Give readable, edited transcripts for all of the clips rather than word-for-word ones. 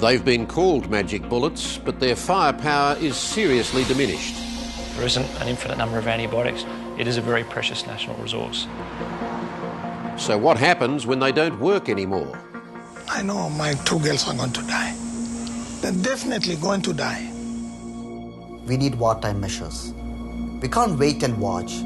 They've been called magic bullets, but their firepower is seriously diminished. There isn't an infinite number of antibiotics. It is a very precious national resource. So what happens when they don't work anymore? I know my 2 girls are going to die. They're definitely going to die. We need wartime measures. We can't wait and watch.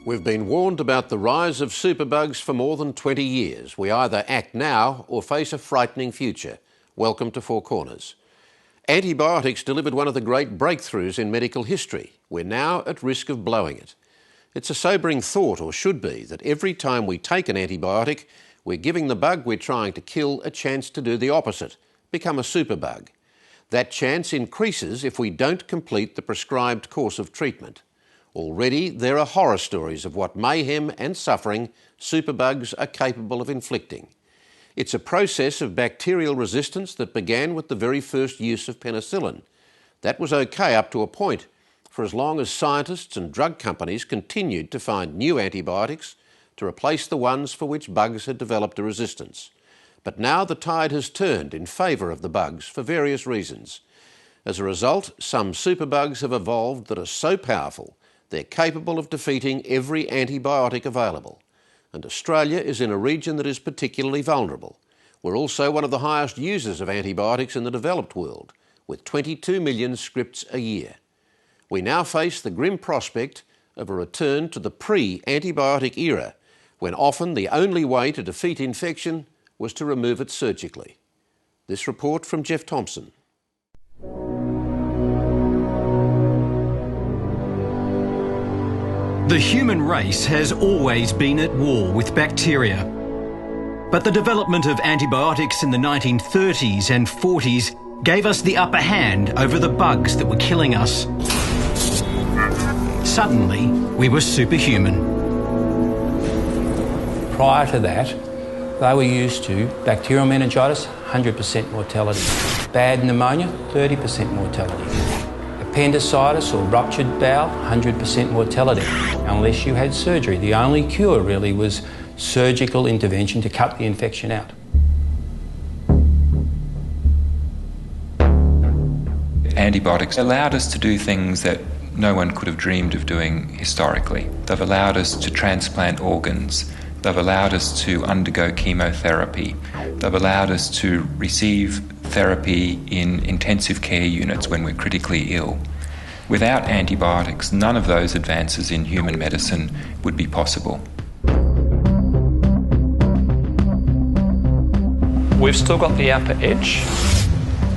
We've been warned about the rise of superbugs for more than 20 years. We either act now or face a frightening future. Welcome to Four Corners. Antibiotics delivered one of the great breakthroughs in medical history. We're now at risk of blowing it. It's a sobering thought, or should be, that every time we take an antibiotic, we're giving the bug we're trying to kill a chance to do the opposite, become a superbug. That chance increases if we don't complete the prescribed course of treatment. Already there are horror stories of what mayhem and suffering superbugs are capable of inflicting. It's a process of bacterial resistance that began with the very first use of penicillin. That was okay up to a point, for as long as scientists and drug companies continued to find new antibiotics to replace the ones for which bugs had developed a resistance. But now the tide has turned in favour of the bugs for various reasons. As a result, some superbugs have evolved that are so powerful they're capable of defeating every antibiotic available. And Australia is in a region that is particularly vulnerable. We're also one of the highest users of antibiotics in the developed world, with 22 million scripts a year. We now face the grim prospect of a return to the pre-antibiotic era, when often the only way to defeat infection was to remove it surgically. This report from Jeff Thompson. The human race has always been at war with bacteria. But the development of antibiotics in the 1930s and 40s gave us the upper hand over the bugs that were killing us. Suddenly, we were superhuman. Prior to that, they were used to bacterial meningitis, 100% mortality. Bad pneumonia, 30% mortality. Appendicitis or ruptured bowel, 100% mortality, unless you had surgery. The only cure really was surgical intervention to cut the infection out. Antibiotics allowed us to do things that no one could have dreamed of doing historically. They've allowed us to transplant organs. They've allowed us to undergo chemotherapy. They've allowed us to receive therapy in intensive care units when we're critically ill. Without antibiotics, none of those advances in human medicine would be possible. We've still got the upper edge.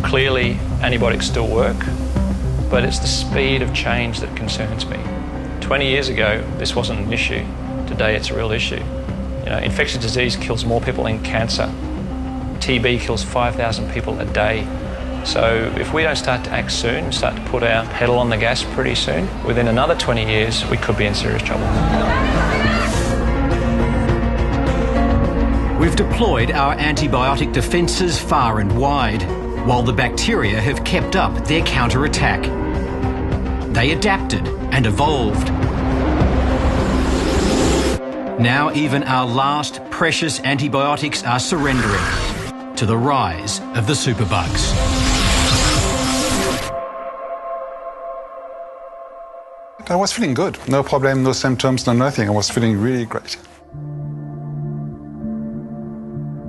Clearly, antibiotics still work, but it's the speed of change that concerns me. 20 years ago, this wasn't an issue. Today, it's a real issue. Infectious disease kills more people than cancer. TB kills 5,000 people a day. So if we don't start to act soon, start to put our pedal on the gas pretty soon, within another 20 years, we could be in serious trouble. We've deployed our antibiotic defences far and wide, while the bacteria have kept up their counter-attack. They adapted and evolved. Now even our last precious antibiotics are surrendering to the rise of the superbugs. I was feeling good. No problem, no symptoms, no nothing. I was feeling really great.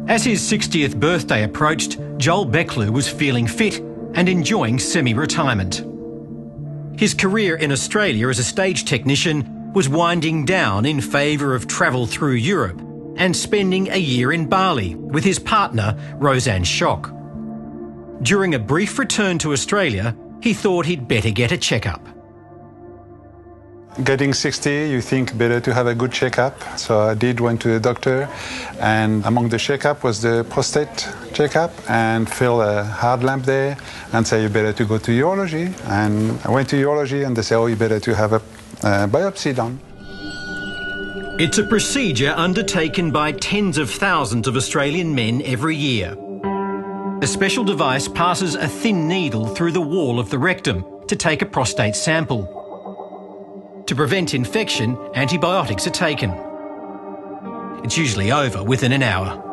As his 60th birthday approached, Joel Becklew was feeling fit and enjoying semi-retirement. His career in Australia as a stage technician was winding down in favour of travel through Europe and spending a year in Bali with his partner, Roseanne Schock. During a brief return to Australia, he thought he'd better get a checkup. Getting 60, you think better to have a good checkup. So I went to the doctor, and among the checkup was the prostate checkup, and feel a hard lamp there and say you better to go to urology. And I went to urology and they say, oh, you better to have a biopsy done. It's a procedure undertaken by tens of thousands of Australian men every year. A special device passes a thin needle through the wall of the rectum to take a prostate sample. To prevent infection, antibiotics are taken. It's usually over within an hour.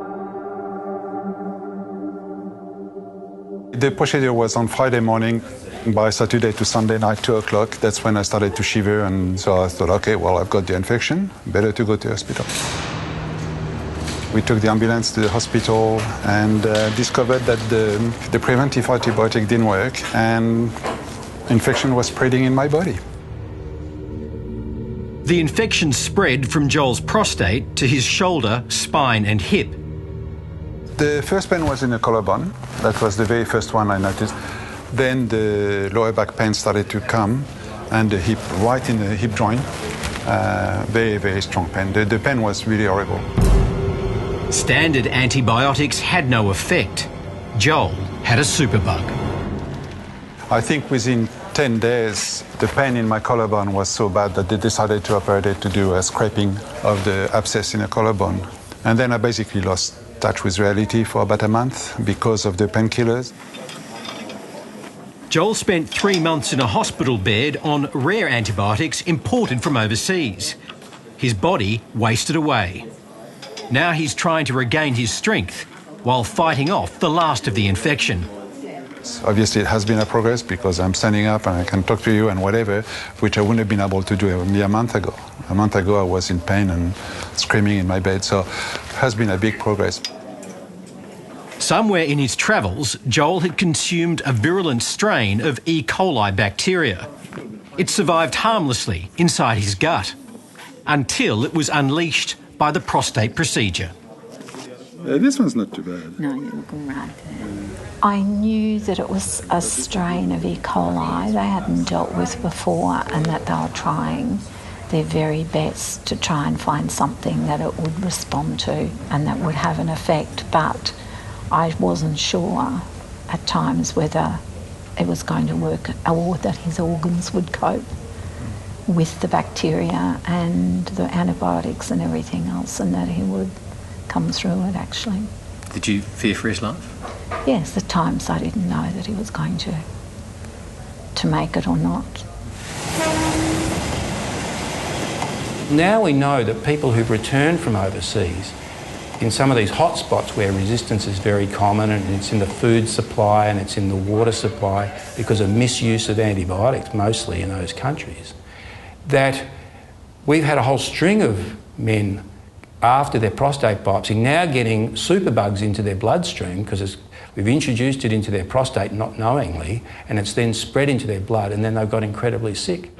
The procedure was on Friday morning. By Saturday to Sunday night, 2 o'clock, that's when I started to shiver, and so I thought, okay, well, I've got the infection, better to go to the hospital. We took the ambulance to the hospital and discovered that the preventive antibiotic didn't work, and infection was spreading in my body. The infection spread from Joel's prostate to his shoulder, spine and hip. The first pain was in the collarbone. That was the very first one I noticed. Then the lower back pain started to come, and the hip, right in the hip joint, very, very strong pain. The pain was really horrible. Standard antibiotics had no effect. Joel had a superbug. I think within 10 days, the pain in my collarbone was so bad that they decided to operate it to do a scraping of the abscess in the collarbone. And then I basically lost touch with reality for about a month because of the painkillers. Joel spent 3 months in a hospital bed on rare antibiotics imported from overseas. His body wasted away. Now he's trying to regain his strength while fighting off the last of the infection. Obviously, it has been a progress because I'm standing up and I can talk to you and whatever, which I wouldn't have been able to do only a month ago. A month ago, I was in pain and screaming in my bed, so it has been a big progress. Somewhere in his travels, Joel had consumed a virulent strain of E. coli bacteria. It survived harmlessly inside his gut until it was unleashed by the prostate procedure. This one's not too bad. No, you look all right. I knew that it was a strain of E. coli they hadn't dealt with before, and that they were trying their very best to try and find something that it would respond to and that would have an effect, but I wasn't sure at times whether it was going to work or that his organs would cope with the bacteria and the antibiotics and everything else, and that he would come through it actually. Did you fear for his life? Yes, at times I didn't know that he was going to make it or not. Now we know that people who've returned from overseas, in some of these hot spots where resistance is very common, and it's in the food supply and it's in the water supply because of misuse of antibiotics, mostly in those countries, that we've had a whole string of men after their prostate biopsy now getting superbugs into their bloodstream because we've introduced it into their prostate not knowingly, and it's then spread into their blood, and then they've got incredibly sick.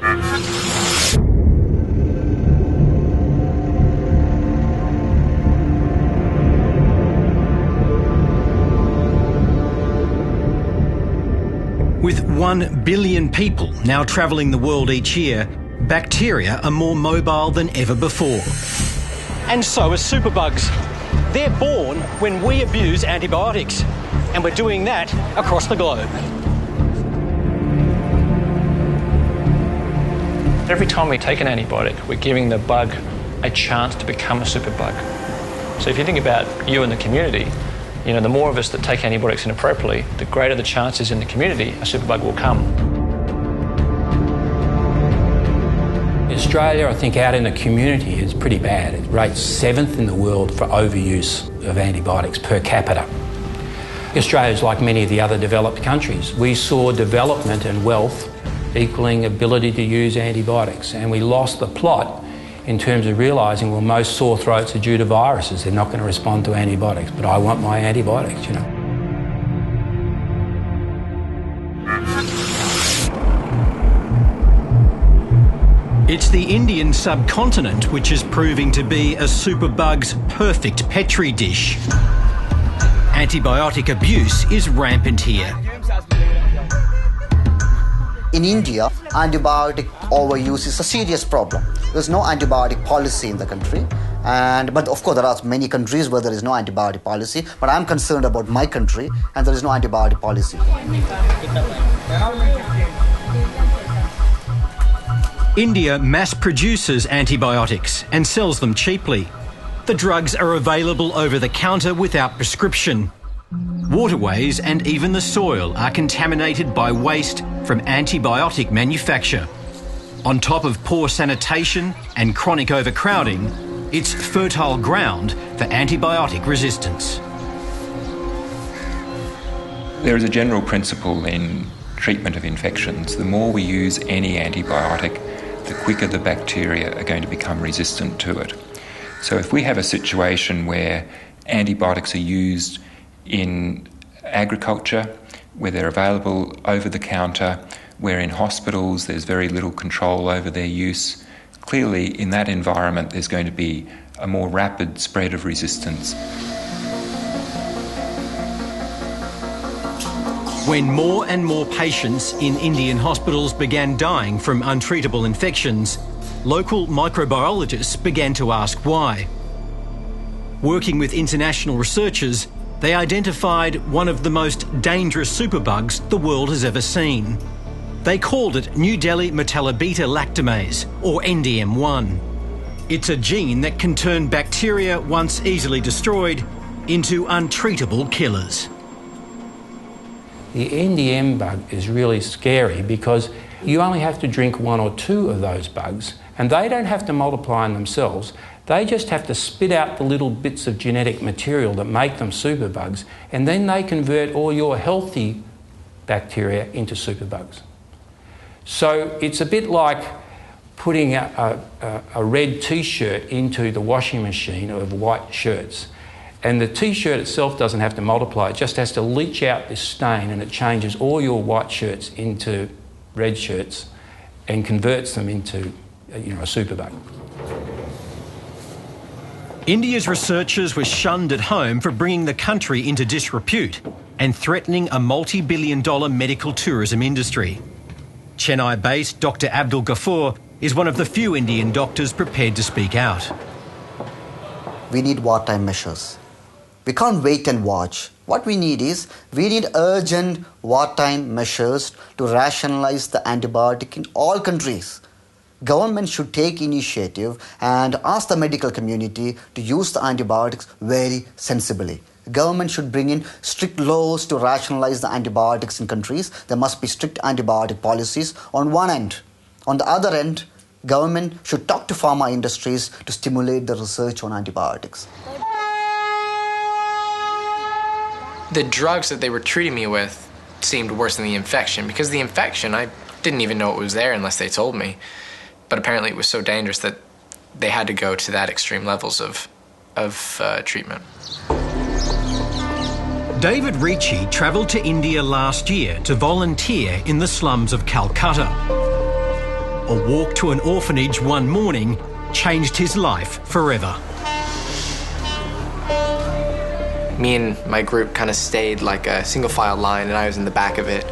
With 1 billion people now travelling the world each year, bacteria are more mobile than ever before. And so are superbugs. They're born when we abuse antibiotics, and we're doing that across the globe. Every time we take an antibiotic, we're giving the bug a chance to become a superbug. So if you think about you and the community, you know, the more of us that take antibiotics inappropriately, the greater the chances in the community a superbug will come. Australia, I think, out in the community is pretty bad. It rates 7th in the world for overuse of antibiotics per capita. Australia is like many of the other developed countries. We saw development and wealth equaling ability to use antibiotics, and we lost the plot in terms of realising, well, most sore throats are due to viruses. They're not going to respond to antibiotics, but I want my antibiotics, you know. It's the Indian subcontinent which is proving to be a superbug's perfect petri dish. Antibiotic abuse is rampant here. In India, antibiotic overuse is a serious problem. There's no antibiotic policy in the country. But of course, there are many countries where there is no antibiotic policy. But I'm concerned about my country, and there is no antibiotic policy. India mass produces antibiotics and sells them cheaply. The drugs are available over the counter without prescription. Waterways and even the soil are contaminated by waste from antibiotic manufacture. On top of poor sanitation and chronic overcrowding, it's fertile ground for antibiotic resistance. There is a general principle in treatment of infections. The more we use any antibiotic, the quicker the bacteria are going to become resistant to it. So if we have a situation where antibiotics are used in agriculture, where they're available over the counter, where in hospitals there's very little control over their use, clearly in that environment there's going to be a more rapid spread of resistance. When more and more patients in Indian hospitals began dying from untreatable infections, local microbiologists began to ask why. Working with international researchers, they identified one of the most dangerous superbugs the world has ever seen. They called it New Delhi metallobeta lactamase, or NDM1. It's a gene that can turn bacteria, once easily destroyed, into untreatable killers. The NDM bug is really scary because you only have to drink one or two of those bugs, and they don't have to multiply in themselves. They just have to spit out the little bits of genetic material that make them superbugs, and then they convert all your healthy bacteria into superbugs. So it's a bit like putting a red T-shirt into the washing machine of white shirts. And the T-shirt itself doesn't have to multiply, it just has to leach out this stain, and it changes all your white shirts into red shirts and converts them into a superbug. India's researchers were shunned at home for bringing the country into disrepute and threatening a multi-billion-dollar medical tourism industry. Chennai-based Dr. Abdul Ghafoor is one of the few Indian doctors prepared to speak out. We need wartime measures. We can't wait and watch. What we need urgent wartime measures to rationalize the antibiotic in all countries. Government should take initiative and ask the medical community to use the antibiotics very sensibly. Government should bring in strict laws to rationalize the antibiotics in countries. There must be strict antibiotic policies on one end. On the other end, government should talk to pharma industries to stimulate the research on antibiotics. The drugs that they were treating me with seemed worse than the infection, because the infection, I didn't even know it was there unless they told me. But apparently it was so dangerous that they had to go to that extreme levels of treatment. David Ricci travelled to India last year to volunteer in the slums of Calcutta. A walk to an orphanage one morning changed his life forever. Me and my group kind of stayed like a single file line, and I was in the back of it.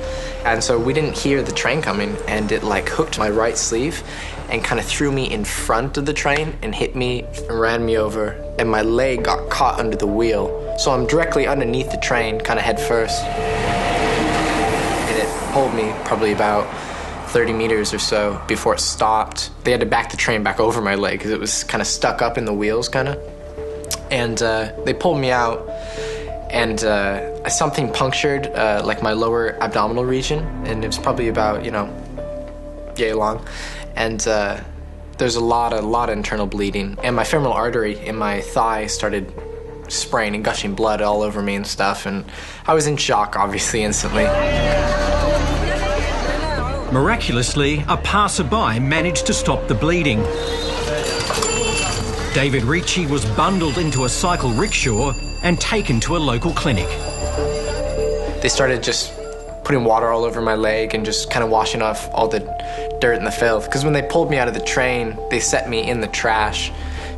And so we didn't hear the train coming, and it like hooked my right sleeve and kind of threw me in front of the train and hit me and ran me over, and my leg got caught under the wheel. So I'm directly underneath the train, kind of head first. And it pulled me probably about 30 meters or so before it stopped. They had to back the train back over my leg because it was kind of stuck up in the wheels, kind of. And they pulled me out, and something punctured like my lower abdominal region, and it was probably about, yay long. And there's a lot of internal bleeding, and my femoral artery in my thigh started spraying and gushing blood all over me and stuff, and I was in shock, obviously, instantly. Miraculously, a passerby managed to stop the bleeding. David Ricci was bundled into a cycle rickshaw and taken to a local clinic. They started just putting water all over my leg and just kind of washing off all the dirt and the filth. Because when they pulled me out of the train, they set me in the trash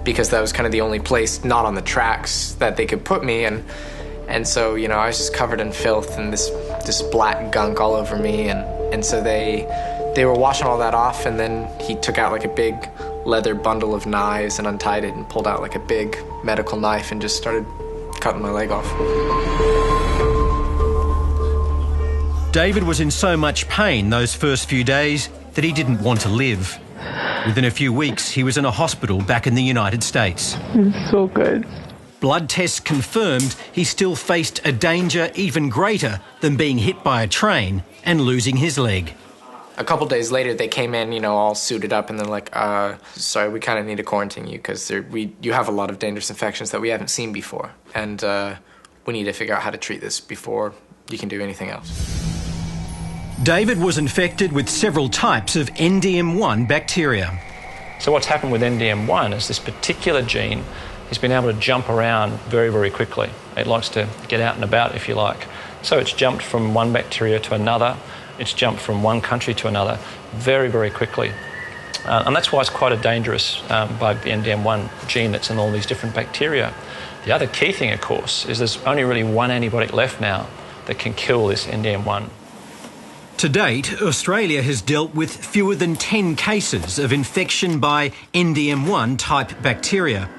because that was kind of the only place not on the tracks that they could put me. And so, I was just covered in filth and this black gunk all over me. And so they were washing all that off, and then he took out like a big leather bundle of knives and untied it and pulled out like a big medical knife and just started cutting my leg off. David was in so much pain those first few days that he didn't want to live. Within a few weeks, he was in a hospital back in the United States. It's so good. Blood tests confirmed he still faced a danger even greater than being hit by a train and losing his leg. A couple days later, they came in, all suited up, and they're like, sorry, we kind of need to quarantine you because you have a lot of dangerous infections that we haven't seen before, and we need to figure out how to treat this before you can do anything else. David was infected with several types of NDM1 bacteria. So what's happened with NDM1 is this particular gene has been able to jump around very, very quickly. It likes to get out and about, if you like. So it's jumped from one bacteria to another. It's jumped from one country to another very, very quickly. And that's why it's quite a dangerous bug, the NDM1 gene that's in all these different bacteria. The other key thing, of course, is there's only really one antibiotic left now that can kill this NDM1. To date, Australia has dealt with fewer than 10 cases of infection by NDM1 type bacteria.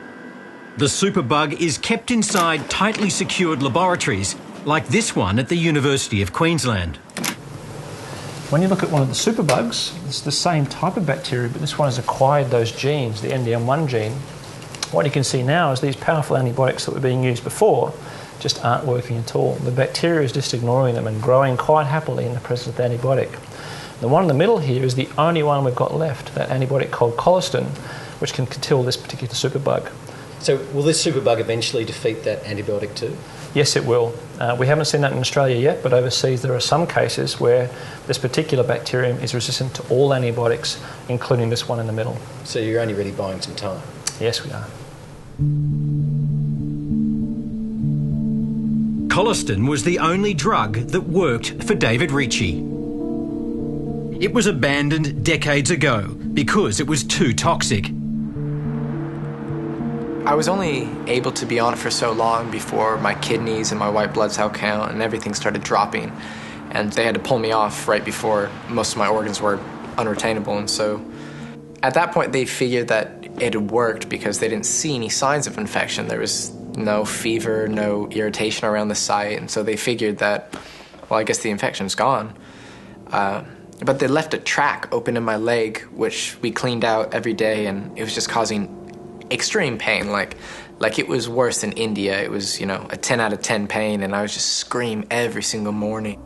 The superbug is kept inside tightly secured laboratories, like this one at the University of Queensland. When you look at one of the superbugs, it's the same type of bacteria, but this one has acquired those genes, the NDM1 gene. What you can see now is these powerful antibiotics that were being used before just aren't working at all. The bacteria is just ignoring them and growing quite happily in the presence of the antibiotic. The one in the middle here is the only one we've got left, that antibiotic called colistin, which can kill this particular superbug. So will this superbug eventually defeat that antibiotic too? Yes, it will. We haven't seen that in Australia yet, but overseas there are some cases where this particular bacterium is resistant to all antibiotics, including this one in the middle. So you're only really buying some time? Yes, we are. Colistin was the only drug that worked for David Ricci. It was abandoned decades ago because it was too toxic. I was only able to be on it for so long before my kidneys and my white blood cell count and everything started dropping. And they had to pull me off right before most of my organs were unretainable. And so at that point, they figured that it had worked because they didn't see any signs of infection. There was no fever, no irritation around the site. And so they figured that, well, I guess the infection's gone. But they left a track open in my leg, which we cleaned out every day, and it was just causing extreme pain. Like it was worse than India. It was, a 10 out of 10 pain, and I would just scream every single morning.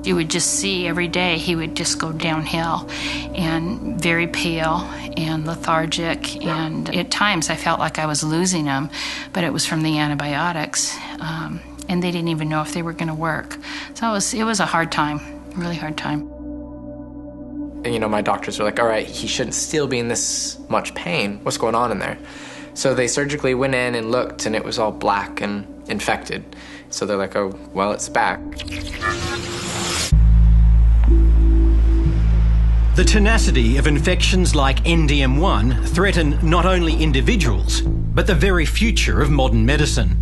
You would just see every day he would just go downhill and very pale and lethargic, and at times I felt like I was losing him, but it was from the antibiotics, and they didn't even know if they were going to work. So it was a hard time, a really hard time. And, my doctors were like, all right, he shouldn't still be in this much pain. What's going on in there? So they surgically went in and looked, and it was all black and infected. So they're like, oh, well, it's back. The tenacity of infections like NDM1 threaten not only individuals, but the very future of modern medicine.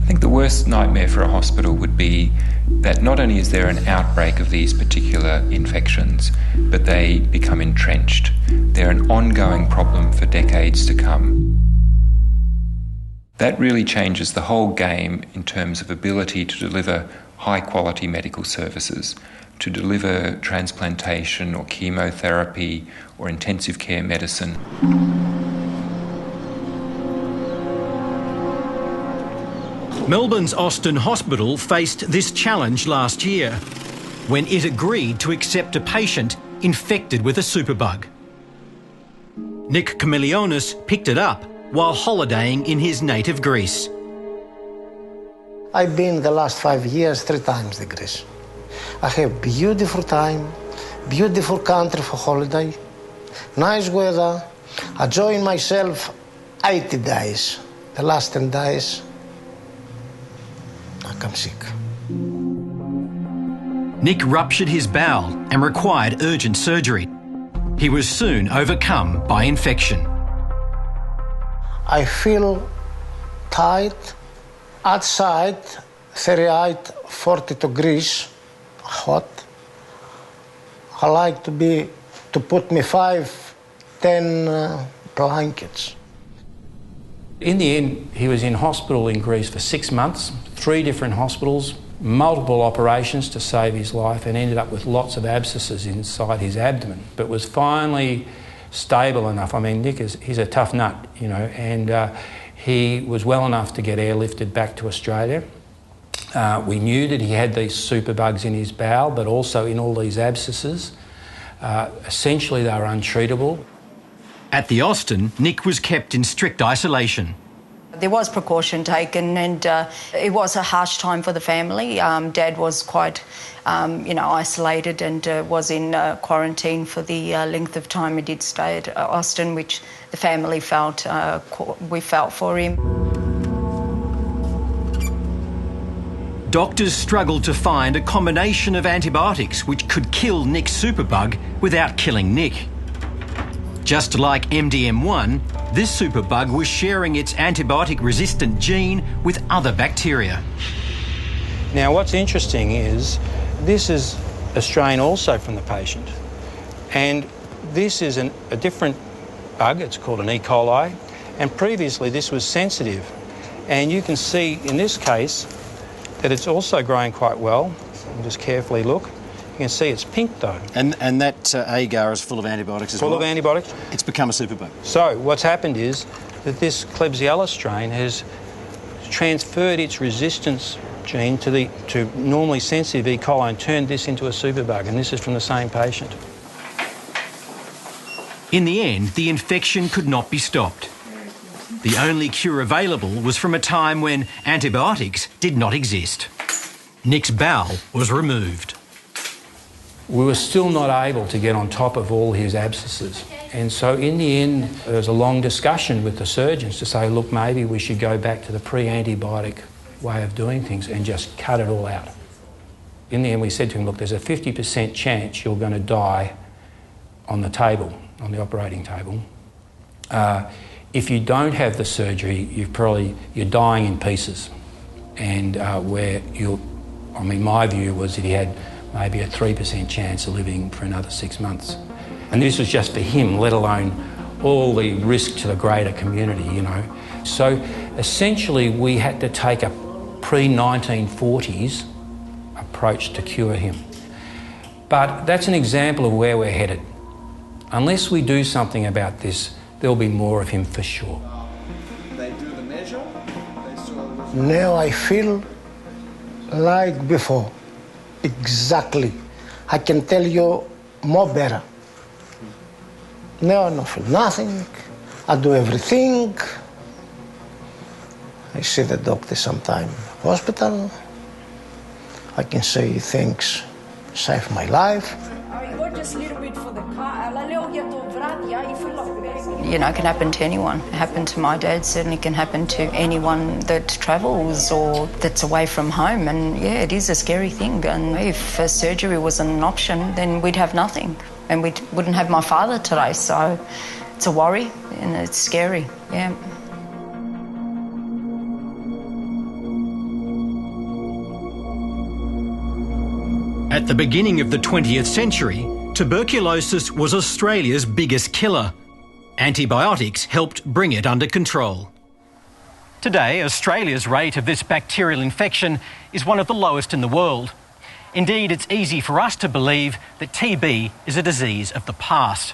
I think the worst nightmare for a hospital would be that not only is there an outbreak of these particular infections, but they become entrenched. They're an ongoing problem for decades to come. That really changes the whole game in terms of ability to deliver high-quality medical services, to deliver transplantation or chemotherapy or intensive care medicine. Melbourne's Austin Hospital faced this challenge last year when it agreed to accept a patient infected with a superbug. Nick Kamilionis picked it up while holidaying in his native Greece. I've been the last 5 years 3 times in Greece. I have beautiful time, beautiful country for holiday, nice weather. I enjoy myself 80 days. The last 10 days, I come sick. Nick ruptured his bowel and required urgent surgery. He was soon overcome by infection. I feel tight, outside 38, 40 degrees, hot. I like to put me 5, 10 blankets. In the end, he was in hospital in Greece for 6 months, 3 different hospitals, multiple operations to save his life, and ended up with lots of abscesses inside his abdomen, but was finally stable enough. I mean, Nick he's a tough nut, and he was well enough to get airlifted back to Australia. We knew that he had these superbugs in his bowel, but also in all these abscesses. Essentially, they were untreatable. At the Austin, Nick was kept in strict isolation. There was precaution taken, and it was a harsh time for the family. Dad was quite, isolated and was in quarantine for the length of time he did stay at Austin, which the family felt, we felt for him. Doctors struggled to find a combination of antibiotics which could kill Nick's superbug without killing Nick. Just like MDM1, this superbug was sharing its antibiotic-resistant gene with other bacteria. Now, what's interesting is this is a strain also from the patient, and this is a different bug. It's called an E. coli, and previously this was sensitive. And you can see in this case that it's also growing quite well. And just carefully look. You can see it's pink though. And that agar is full of antibiotics as well? Full of antibiotics. It's become a superbug. So what's happened is that this Klebsiella strain has transferred its resistance gene to normally sensitive E. coli and turned this into a superbug, and this is from the same patient. In the end, the infection could not be stopped. The only cure available was from a time when antibiotics did not exist. Nick's bowel was removed. We were still not able to get on top of all his abscesses. And so in the end, there was a long discussion with the surgeons to say, look, maybe we should go back to the pre-antibiotic way of doing things and just cut it all out. In the end, we said to him, look, there's a 50% chance you're going to die on the table, on the operating table. If you don't have the surgery, you're dying in pieces. And my view was that he had maybe a 3% chance of living for another 6 months. And this was just for him, let alone all the risk to the greater community, you know. So essentially we had to take a pre-1940s approach to cure him. But that's an example of where we're headed. Unless we do something about this, there'll be more of him for sure. They do the measure. Now I feel like before. Exactly. I can tell you more better. Now I don't feel nothing. I do everything. I see the doctor sometime in the hospital. I can say thanks, saved my life. You know, it can happen to anyone. It happened to my dad, certainly can happen to anyone that travels or that's away from home. And yeah, it is a scary thing. And if surgery wasn't an option, then we'd have nothing. And we wouldn't have my father today. So it's a worry and it's scary, yeah. At the beginning of the 20th century, tuberculosis was Australia's biggest killer. Antibiotics helped bring it under control. Today, Australia's rate of this bacterial infection is one of the lowest in the world. Indeed, it's easy for us to believe that TB is a disease of the past.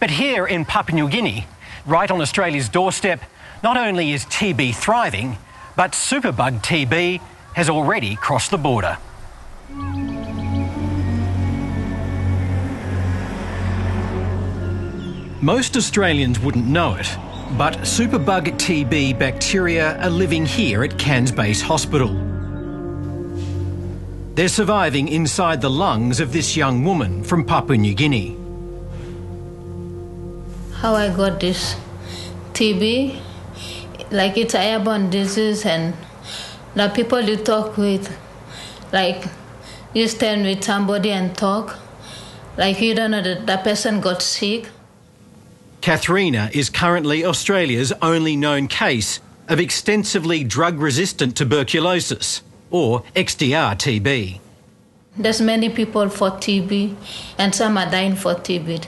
But here in Papua New Guinea, right on Australia's doorstep, not only is TB thriving, but superbug TB has already crossed the border. Most Australians wouldn't know it, but superbug TB bacteria are living here at Cairns Base Hospital. They're surviving inside the lungs of this young woman from Papua New Guinea. How I got this TB, like it's an airborne disease, and the people you talk with, like you stand with somebody and talk, like you don't know that the person got sick. Katharina is currently Australia's only known case of extensively drug-resistant tuberculosis, or XDR-TB. There's many people for TB, and some are dying for TB.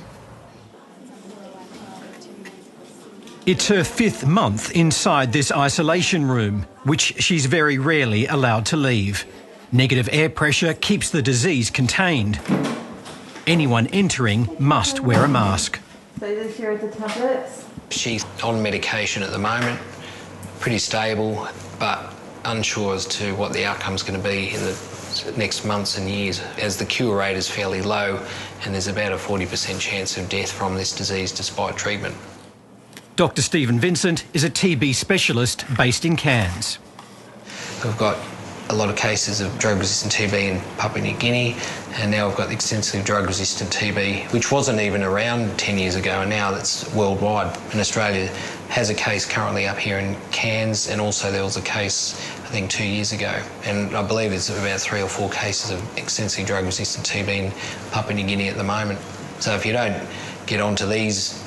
It's her 5th month inside this isolation room, which she's very rarely allowed to leave. Negative air pressure keeps the disease contained. Anyone entering must wear a mask. So these here are the tablets. She's on medication at the moment, pretty stable, but unsure as to what the outcome's going to be in the next months and years, as the cure rate is fairly low and there's about a 40% chance of death from this disease despite treatment. Dr Stephen Vincent is a TB specialist based in Cairns. We've got a lot of cases of drug-resistant TB in Papua New Guinea, and now we've got extensive drug-resistant TB, which wasn't even around 10 years ago, and now that's worldwide. And Australia has a case currently up here in Cairns, and also there was a case, I think, 2 years ago. And I believe there's about 3 or 4 cases of extensive drug-resistant TB in Papua New Guinea at the moment. So if you don't get onto these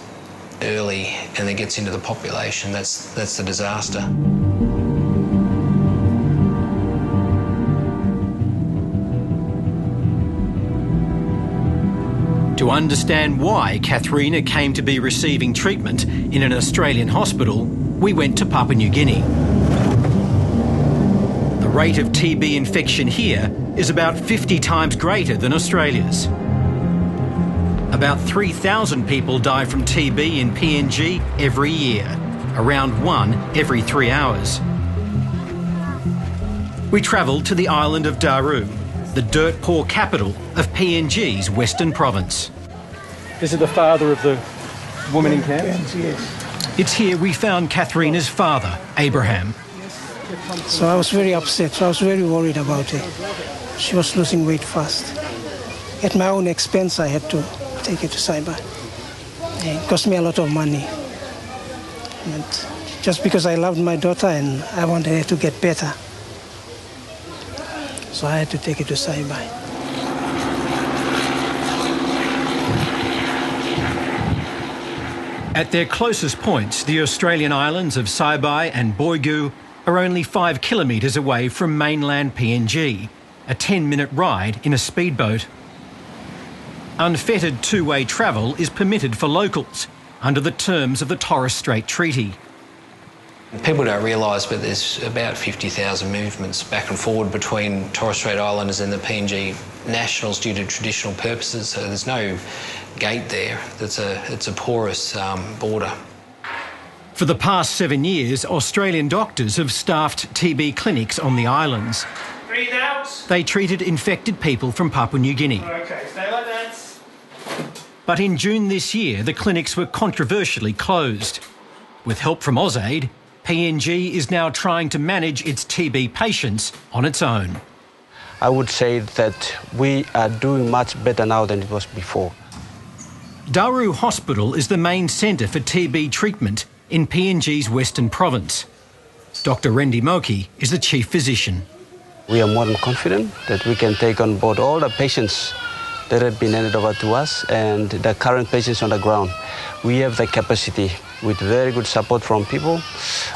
early and it gets into the population, that's the disaster. To understand why Katharina came to be receiving treatment in an Australian hospital, we went to Papua New Guinea. The rate of TB infection here is about 50 times greater than Australia's. About 3,000 people die from TB in PNG every year, around 1 every 3 hours. We travelled to the island of Daru, the dirt-poor capital of PNG's Western Province. This is the father of the woman in Cairns? Yes. It's here we found Katharina's father, Abraham. So I was very upset. So I was very worried about her. She was losing weight fast. At my own expense, I had to take her to Saibai. It cost me a lot of money. And just because I loved my daughter and I wanted her to get better. So I had to take her to Saibai. At their closest points, the Australian islands of Saibai and Boigu are only 5 kilometres away from mainland PNG, a 10-minute ride in a speedboat. Unfettered two-way travel is permitted for locals under the terms of the Torres Strait Treaty. People don't realise, but there's about 50,000 movements back and forward between Torres Strait Islanders and the PNG nationals due to traditional purposes, so there's no gate there. It's a porous border. For the past 7 years, Australian doctors have staffed TB clinics on the islands. Breathe out. They treated infected people from Papua New Guinea. Okay, stay like that. But in June this year, the clinics were controversially closed. With help from AusAid, PNG is now trying to manage its TB patients on its own. I would say that we are doing much better now than it was before. Daru Hospital is the main centre for TB treatment in PNG's Western Province. Dr Rendi Moki is the chief physician. We are more than confident that we can take on board all the patients that have been handed over to us and the current patients on the ground. We have the capacity with very good support from people,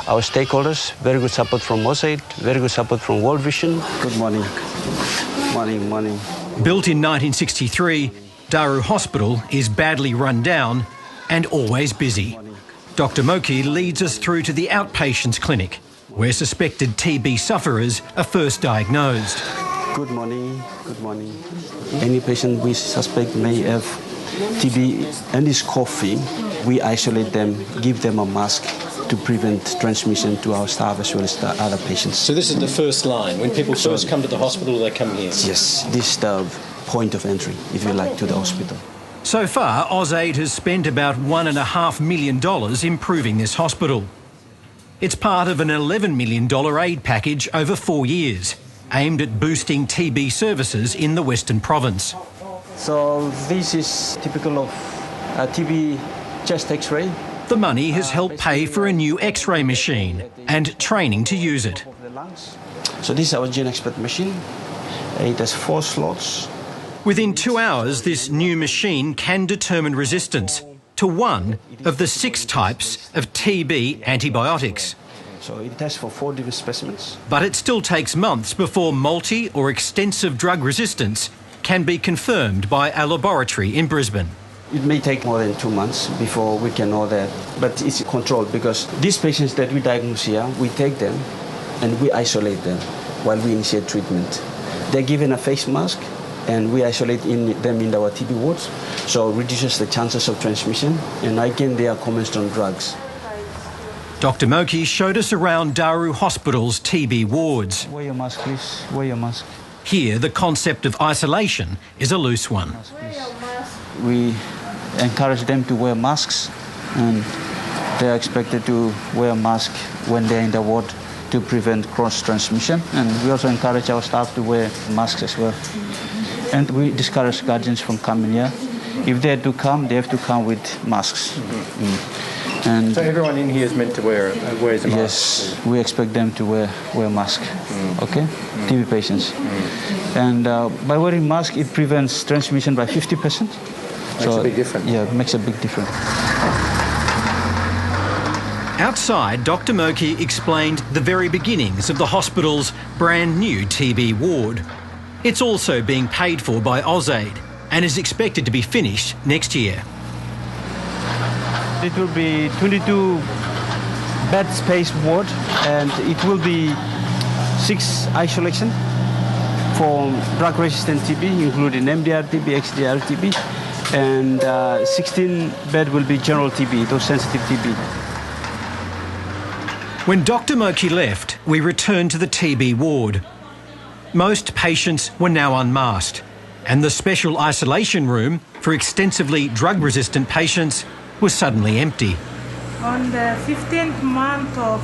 our stakeholders, very good support from AusAid, very good support from World Vision. Good morning. Morning, morning. Built in 1963, Daru Hospital is badly run down and always busy. Dr Moki leads us through to the outpatients clinic, where suspected TB sufferers are first diagnosed. Good morning, good morning. Any patient we suspect may have TB and is coughing, we isolate them, give them a mask to prevent transmission to our staff as well as the other patients. So this is the first line. When people first come to the hospital, they come here? Yes, this is the point of entry, if you like, to the hospital. So far, AusAid has spent about $1.5 million improving this hospital. It's part of an $11 million aid package over 4 years, aimed at boosting TB services in the Western Province. So this is typical of a TB chest X-ray. The money has helped pay for a new X-ray machine and training to use it. So this is our GeneXpert machine. It has 4 slots. Within 2 hours, this new machine can determine resistance to one of the 6 types of TB antibiotics. So it tests for 4 different specimens. But it still takes months before multi or extensive drug resistance can be confirmed by a laboratory in Brisbane. It may take more than 2 months before we can know that, but it's controlled because these patients that we diagnose here, we take them and we isolate them while we initiate treatment. They're given a face mask and we isolate them in our TB wards, so it reduces the chances of transmission, and again they are commenced on drugs. Dr Moki showed us around Daru Hospital's TB wards. Wear your mask, please. Wear your mask. Here, the concept of isolation is a loose one. We encourage them to wear masks, and They are expected to wear a mask when they're in the ward to prevent cross-transmission. And we also encourage our staff to wear masks as well. And we discourage guardians from coming here. If they do come, they have to come with masks. And so everyone in here is meant to wears a mask? Yes, we expect them to wear a mask, okay? TB patients. And by wearing mask, it prevents transmission by 50%. Makes a big difference. Yeah, it makes a big difference. Outside, Dr. Moki explained the very beginnings of the hospital's brand new TB ward. It's also being paid for by AusAid and is expected to be finished next year. It will be 22 bed space ward, and it will be 6 isolation for drug-resistant TB, including MDR TB, XDR TB, and 16 bed will be general TB, those sensitive TB. When Dr. Moki left, we returned to the TB ward. Most patients were now unmasked, and the special isolation room for extensively drug-resistant patients was suddenly empty. On the 15th month of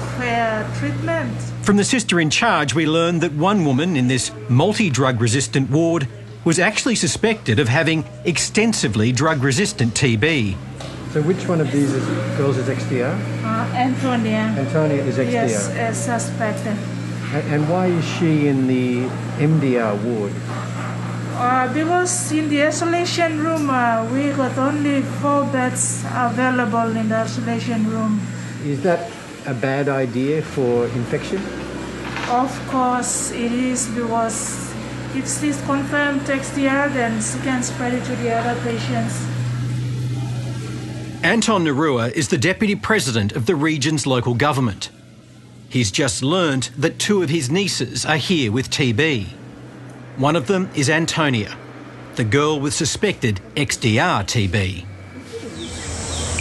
treatment. From the sister in charge, we learned that one woman in this multi-drug resistant ward was actually suspected of having extensively drug-resistant TB. So which one of these girls is XDR? Antonia. Antonia is XDR? Yes, suspected. And why is she in the MDR ward? Because in the isolation room, we got only 4 beds available in the isolation room. Is that a bad idea for infection? Of course it is, because if she's confirmed XDR, then she can spread it to the other patients. Anton Narua is the Deputy President of the region's local government. He's just learnt that 2 of his nieces are here with TB. One of them is Antonia, the girl with suspected XDR TB.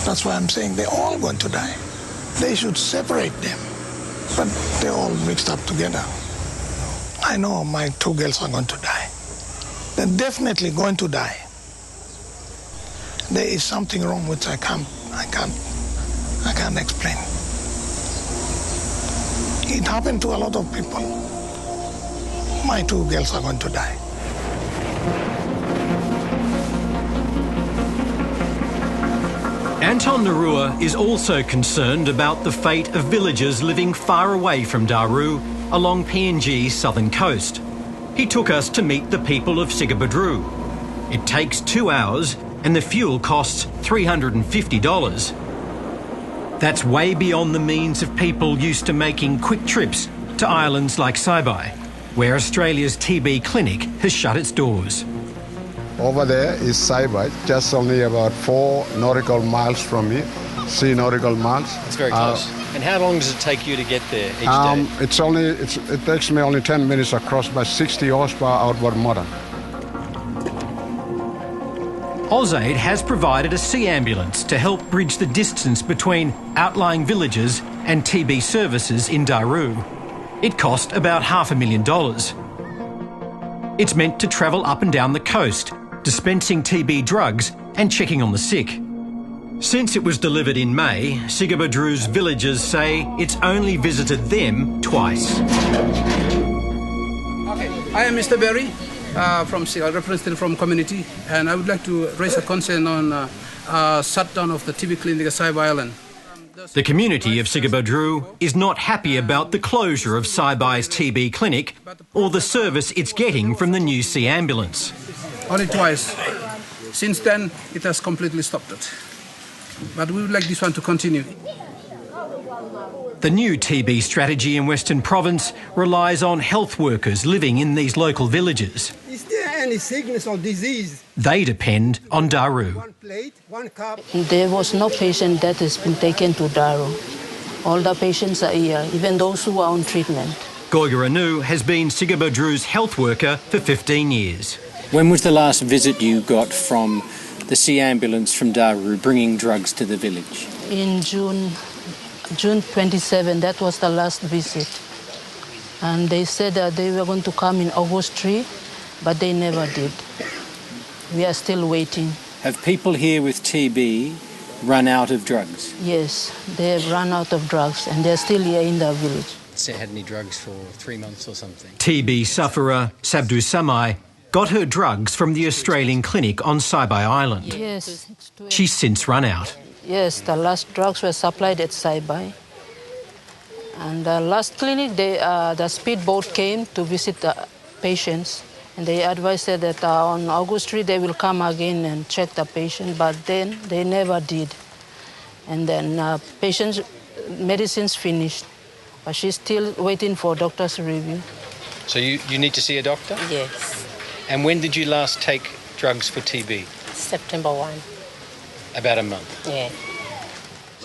That's why I'm saying they're all going to die. They should separate them, but they're all mixed up together. I know my 2 girls are going to die. They're definitely going to die. There is something wrong which I can't explain. It happened to a lot of people. My 2 girls are going to die. Anton Narua is also concerned about the fate of villagers living far away from Daru along PNG's southern coast. He took us to meet the people of Sigabadru. It takes 2 hours and the fuel costs $350. That's way beyond the means of people used to making quick trips to islands like Saibai, where Australia's TB clinic has shut its doors. Over there is Saibai, just only about 4 nautical miles from here, 3 nautical miles. It's very close. And how long does it take you to get there each day? It takes me only 10 minutes across by 60 horsepower outboard motor. AusAid has provided a sea ambulance to help bridge the distance between outlying villages and TB services in Daru. It cost about $500,000. It's meant to travel up and down the coast, dispensing TB drugs and checking on the sick. Since it was delivered in May, Sigabadru's villagers say it's only visited them twice. Okay, I am Mr. Berry. Representative from community, and I would like to raise a concern on shutdown of the TB clinic at Saibai Island. The community of Sigabadru is not happy about the closure of Saibai's TB clinic or the service it's getting from the new sea ambulance. Only twice. Since then, it has completely stopped it. But we would like this one to continue. The new TB strategy in Western Province relies on health workers living in these local villages. Is there any sickness or disease? They depend on Daru. One plate, 1 cup. There was no patient that has been taken to Daru. All the patients are here, even those who are on treatment. Goigaranu has been Sigabadru's health worker for 15 years. When was the last visit you got from the sea ambulance from Daru bringing drugs to the village? In June 27, that was the last visit. And they said that they were going to come in August 3, but they never did. We are still waiting. Have people here with TB run out of drugs? Yes, they have run out of drugs and they're still here in the village. They had any drugs for 3 months or something. TB sufferer Sabdu Samai got her drugs from the Australian clinic on Saibai Island. Yes. She's since run out. Yes, the last drugs were supplied at Saibai. And the last clinic, the speedboat came to visit the patients. And they advised that on August 3 they will come again and check the patient, but then they never did. And then patient's medicine's finished, but she's still waiting for doctor's review. So you need to see a doctor? Yes. And when did you last take drugs for TB? September 1. About a month? Yeah.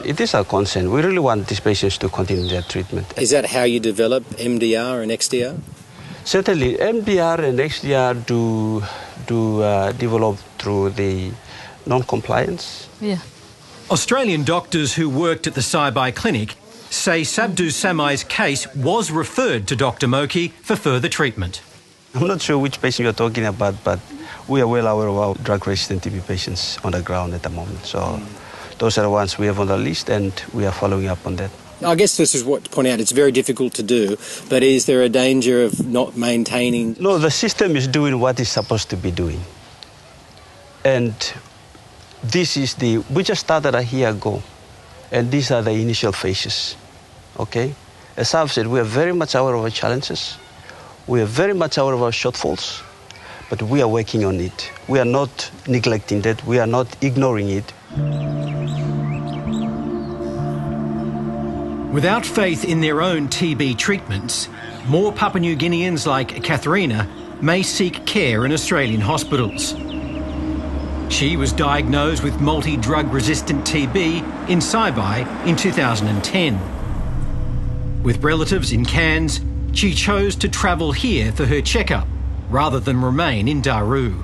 It is our concern. We really want these patients to continue their treatment. Is that how you develop MDR and XDR? Certainly, MDR and XDR do develop through the non-compliance. Yeah. Australian doctors who worked at the Saibai clinic say Sabdu Samai's case was referred to Dr Moki for further treatment. I'm not sure which patient you're talking about, but we are well aware of our drug-resistant TB patients on the ground at the moment. So those are the ones we have on the list, and we are following up on that. I guess this is what to point out. It's very difficult to do, but is there a danger of not maintaining? No, the system is doing what it's supposed to be doing. And this is we just started a year ago, and these are the initial phases, okay? As I've said, we are very much aware of our challenges. We are very much aware of our shortfalls, but we are working on it. We are not neglecting that. We are not ignoring it. Without faith in their own TB treatments, more Papua New Guineans like Katharina may seek care in Australian hospitals. She was diagnosed with multi-drug resistant TB in Saibai in 2010. With relatives in Cairns, she chose to travel here for her checkup rather than remain in Daru.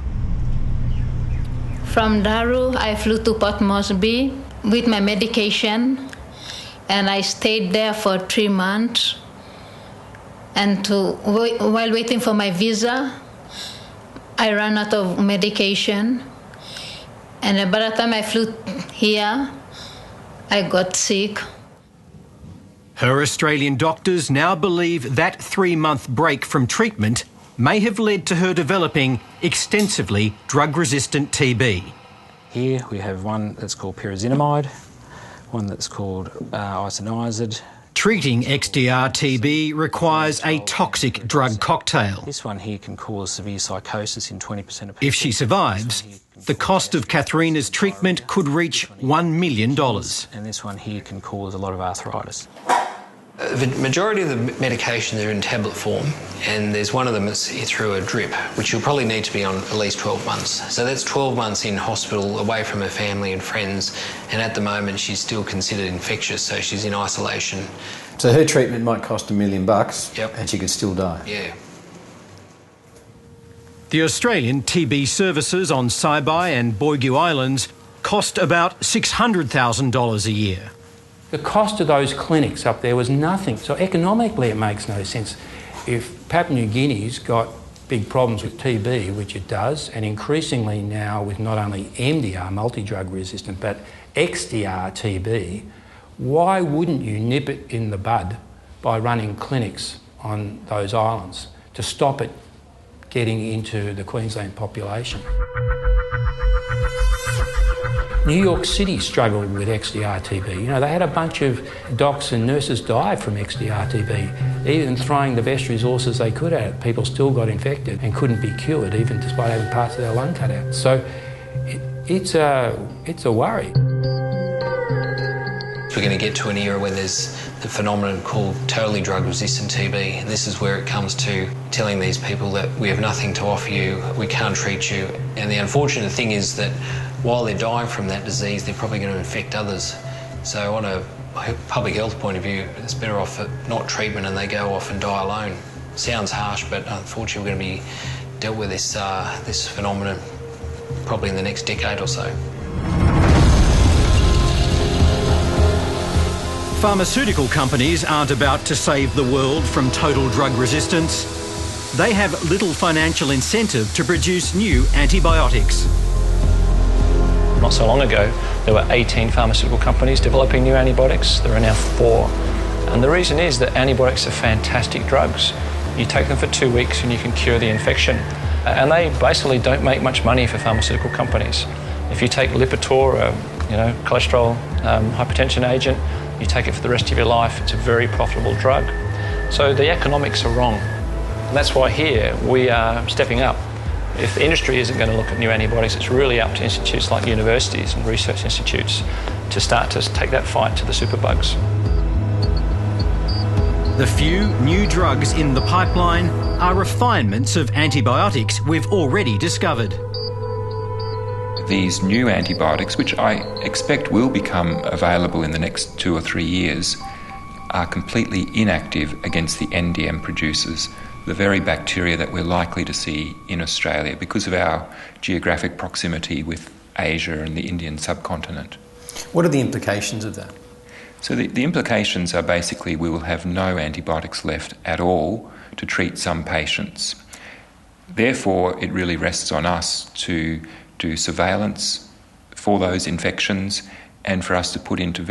From Daru, I flew to Port Moresby with my medication, and I stayed there for 3 months. And while waiting for my visa, I ran out of medication. And by the time I flew here, I got sick. Her Australian doctors now believe that 3-month break from treatment may have led to her developing extensively drug-resistant TB. Here we have one that's called pyrazinamide, one that's called isoniazid. Treating XDR-TB requires a toxic drug cocktail. This one here can cause severe psychosis in 20% of people. If she survives, the cost of Katharina's treatment could reach $1 million. And this one here can cause a lot of arthritis. The majority of the medications are in tablet form, and there's one of them that's through a drip, which you'll probably need to be on at least 12 months. So that's 12 months in hospital, away from her family and friends, and at the moment she's still considered infectious, so she's in isolation. So her treatment might cost $1 million, Yep. and she could still die. Yeah. The Australian TB services on Saibai and Boigu Islands cost about $600,000 a year. The cost of those clinics up there was nothing. So economically it makes no sense. If Papua New Guinea's got big problems with TB, which it does, and increasingly now with not only MDR, multi-drug resistant, but XDR TB, why wouldn't you nip it in the bud by running clinics on those islands to stop it getting into the Queensland population? New York City struggled with XDR-TB. You know, they had a bunch of docs and nurses die from XDR-TB. Even throwing the best resources they could at it, people still got infected and couldn't be cured, even despite having parts of their lung cut out. So it's a worry. We're going to get to an era where there's the phenomenon called totally drug-resistant TB, and this is where it comes to telling these people that we have nothing to offer you, we can't treat you. And the unfortunate thing is that while they're dying from that disease, they're probably going to infect others. So on a public health point of view, it's better off not treatment and they go off and die alone. Sounds harsh, but unfortunately we're going to be dealt with this phenomenon probably in the next decade or so. Pharmaceutical companies aren't about to save the world from total drug resistance. They have little financial incentive to produce new antibiotics. Not so long ago, There were 18 pharmaceutical companies developing new antibiotics. There are now 4. And the reason is that antibiotics are fantastic drugs. You take them for 2 weeks and you can cure the infection. And they basically don't make much money for pharmaceutical companies. If you take Lipitor, cholesterol hypertension agent, you take it for the rest of your life, it's a very profitable drug. So the economics are wrong. And that's why here we are stepping up. If the industry isn't going to look at new antibiotics, it's really up to institutes like universities and research institutes to start to take that fight to the superbugs. The few new drugs in the pipeline are refinements of antibiotics we've already discovered. These new antibiotics, which I expect will become available in the next 2 or 3 years, are completely inactive against the NDM producers, the very bacteria that we're likely to see in Australia because of our geographic proximity with Asia and the Indian subcontinent. What are the implications of that? So the implications are basically we will have no antibiotics left at all to treat some patients. Therefore, it really rests on us to do surveillance for those infections and for us to put into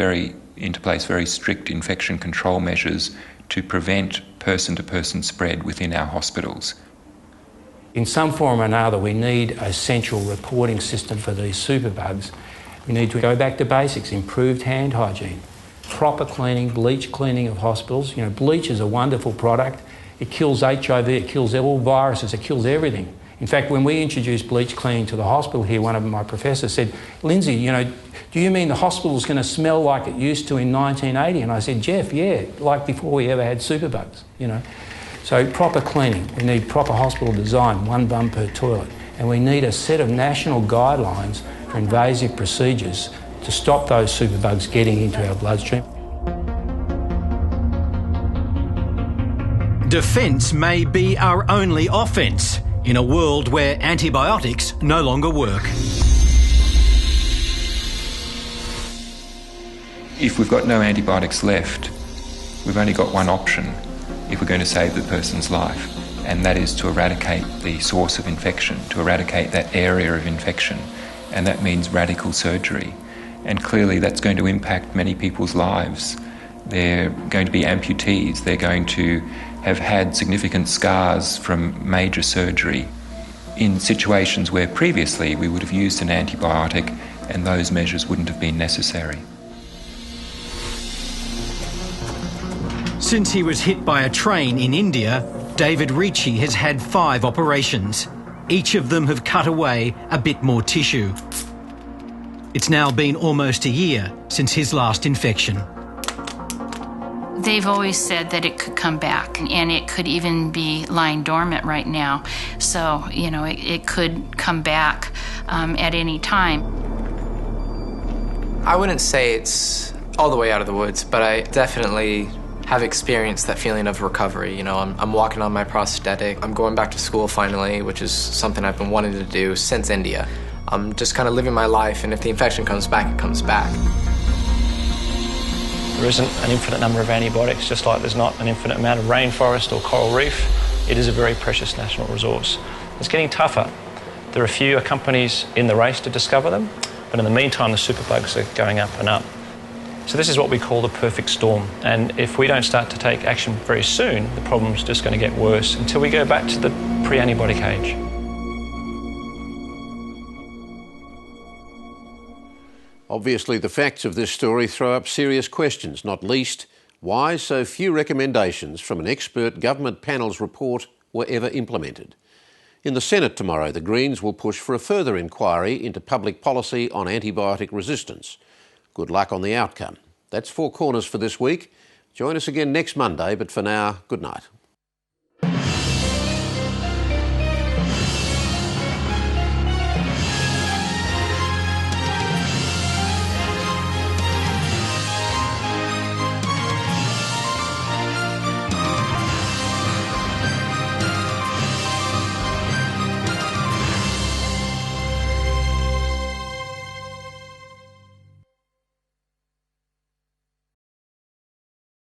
place very strict infection control measures to prevent person-to-person spread within our hospitals. In some form or another, we need a central reporting system for these superbugs. We need to go back to basics, improved hand hygiene, proper cleaning, bleach cleaning of hospitals. Bleach is a wonderful product. It kills HIV, it kills all viruses, it kills everything. In fact, when we introduced bleach cleaning to the hospital here, one of my professors said, "Lindsay, do you mean the hospital's going to smell like it used to in 1980? And I said, "Jeff, yeah, like before we ever had superbugs, So proper cleaning. We need proper hospital design, 1 bum per toilet. And we need a set of national guidelines for invasive procedures to stop those superbugs getting into our bloodstream. Defence may be our only offence in a world where antibiotics no longer work. If we've got no antibiotics left, we've only got one option if we're going to save the person's life, and that is to eradicate the source of infection, to eradicate that area of infection, and that means radical surgery. And clearly that's going to impact many people's lives. They're going to be amputees, they're going to have had significant scars from major surgery in situations where previously we would have used an antibiotic and those measures wouldn't have been necessary. Since he was hit by a train in India, David Ricci has had 5 operations. Each of them have cut away a bit more tissue. It's now been almost a year since his last infection. They've always said that it could come back, and it could even be lying dormant right now. So, it could come back at any time. I wouldn't say it's all the way out of the woods, but I definitely have experienced that feeling of recovery. I'm walking on my prosthetic. I'm going back to school finally, which is something I've been wanting to do since India. I'm just kind of living my life, and if the infection comes back, it comes back. There isn't an infinite number of antibiotics, just like there's not an infinite amount of rainforest or coral reef. It is a very precious national resource. It's getting tougher. There are fewer companies in the race to discover them, but in the meantime, the superbugs are going up and up. So this is what we call the perfect storm. And if we don't start to take action very soon, the problem's just going to get worse until we go back to the pre-antibiotic age. Obviously, the facts of this story throw up serious questions, not least why so few recommendations from an expert government panel's report were ever implemented. In the Senate tomorrow, the Greens will push for a further inquiry into public policy on antibiotic resistance. Good luck on the outcome. That's Four Corners for this week. Join us again next Monday, but for now, good night.